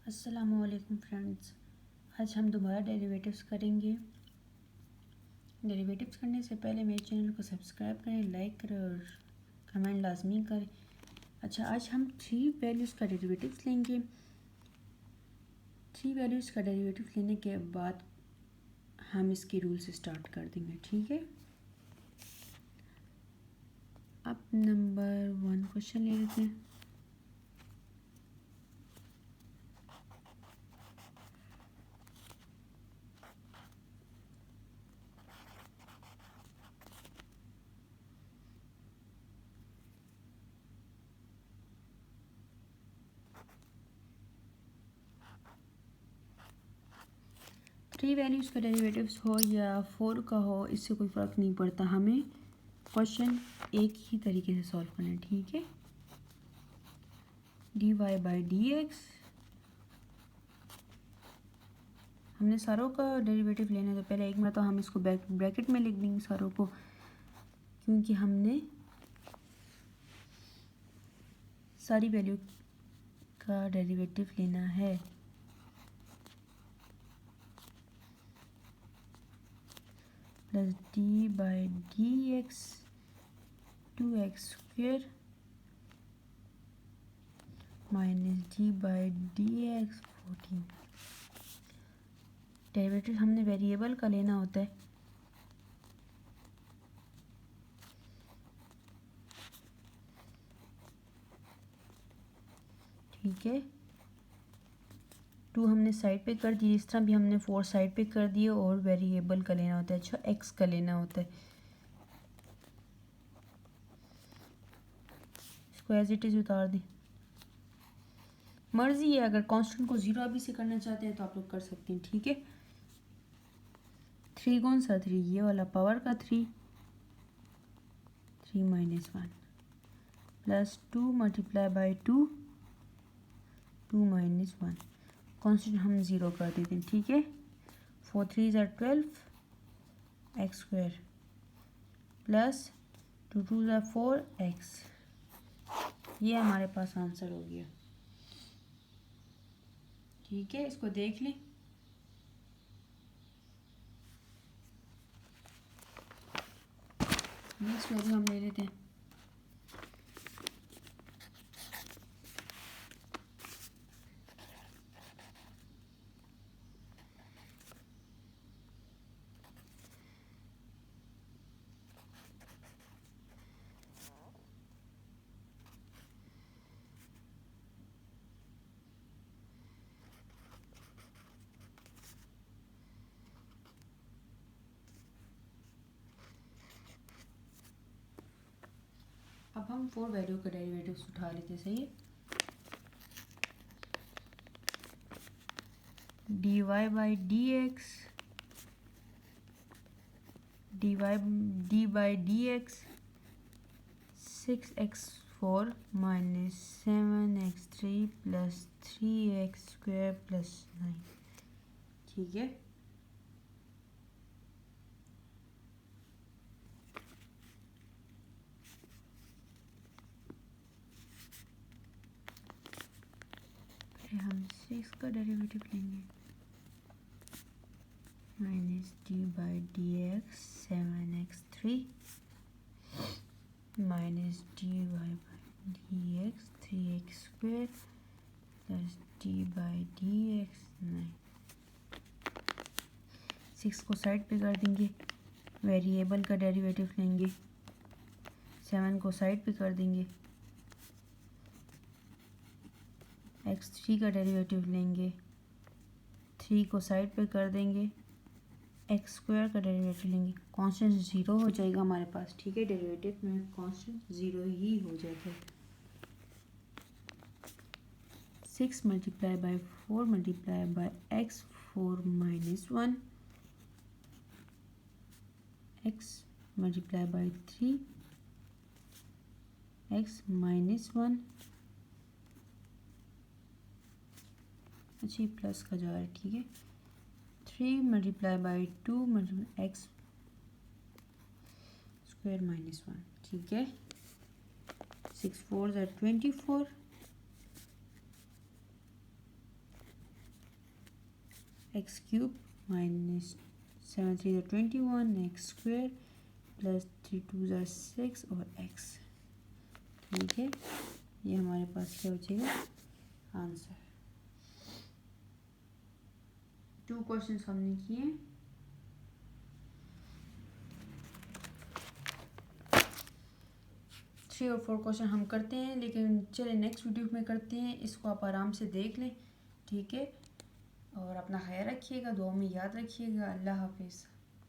अस्सलामुअलैकुम फ्रेंड्स, आज हम दोबारा डेरिवेटिव्स करेंगे। डेरिवेटिव्स करने से पहले मेरे चैनल को सब्सक्राइब करें, लाइक करें और कमेंट लाजमी करें। अच्छा, आज हम 3 वैल्यूज़ का डेरिवेटिव्स लेंगे। 3 वैल्यूज़ का डेरिवेटिव लेने के बाद हम इसके रूल से स्टार्ट कर देंगे, ठीक है। अब नंबर 1 क्वेश्चन ले लेते हैं। थ्री वैल्यूज़ का डेरिवेटिव्स हो या 4 का हो, इससे कोई फ़र्क नहीं पड़ता। हमें क्वेश्चन एक ही तरीके से सॉल्व करना है, ठीक है। D y by d x, हमने सारों का डेरिवेटिव लेना है तो पहले एक में तो हम इसको ब्रैकेट में लिख देंगे सारों को, क्योंकि हमने सारी वैल्यू का डेरिवेटिव लेना है। Plus d by d x 2x square minus d by d x 14। Derivative हमने वेरिएबल का लेना होता है, ठीक है। 2 हमने साइड पे कर दी, इस तरह भी हमने 4 साइड पे कर दिए और वेरिएबल का लेना होता है। अच्छा, x का लेना होता है, इसको एज इट इज़ उतार दें। मर्जी है, अगर कांस्टेंट को 0 अभी से करना चाहते हैं तो आप लोग कर सकते हैं, ठीक है। 3 कौन सा 3? ये वाला पावर का 3 minus 1 plus 2 multiply by 2 minus 1। Constant हम 0 कर देते हैं, ठीक है। 4 3 ज़ा 12 एक्स स्क्वायर प्लस 2 2 ज़ा 4 एक्स। ये हमारे पास आंसर हो गया, ठीक है। इसको देख लें। नेक्स्ट वैल्यू हम ले लेते हैं। अब हम 4 वैल्यू का डेरिवेटिव्स उठा लेते हैं, सही है। D y by d x d by d x 6x4 minus 7x3 plus 3x square plus 9, ठीक है। हम 6 का डेरिवेटिव लेंगे, minus d by d x 7x3 minus d y by d x 3x square plus d by d x 9। 6 को side पे कर देंगे, variable का डेरिवेटिव लेंगे। 7 को साइड पे कर देंगे, x3 का डेरिवेटिव लेंगे। 3 को साइड पे कर देंगे, एक्स स्क्वायर का डेरिवेटिव लेंगे। कांस्टेंट 0 हो जाएगा हमारे पास, ठीक है। डेरिवेटिव में कांस्टेंट 0 ही हो जाता है। 6 multiply by 4 multiply by x 4 minus 1 x multiply by 3 x minus 1। अच्छा, प्लस का जा रहा है, ठीक है। 3 multiply by 2 multiply x square minus 1, ठीक है। 6 4 ज़ा 24 x cube minus 7 3 21 x square plus 3 2 6 और एक्स। ठीक है, ये हमारे पास क्या हो जाएगा आंसर। 2 क्वेश्चन हमने किए। थ्री और 4 क्वेश्चन हम करते हैं, लेकिन चलिए नेक्स्ट वीडियो में करते हैं। इसको आप आराम से देख लें, ठीक है। और अपना ख्याल रखिएगा, दुआ में याद रखिएगा। अल्लाह हाफिज़।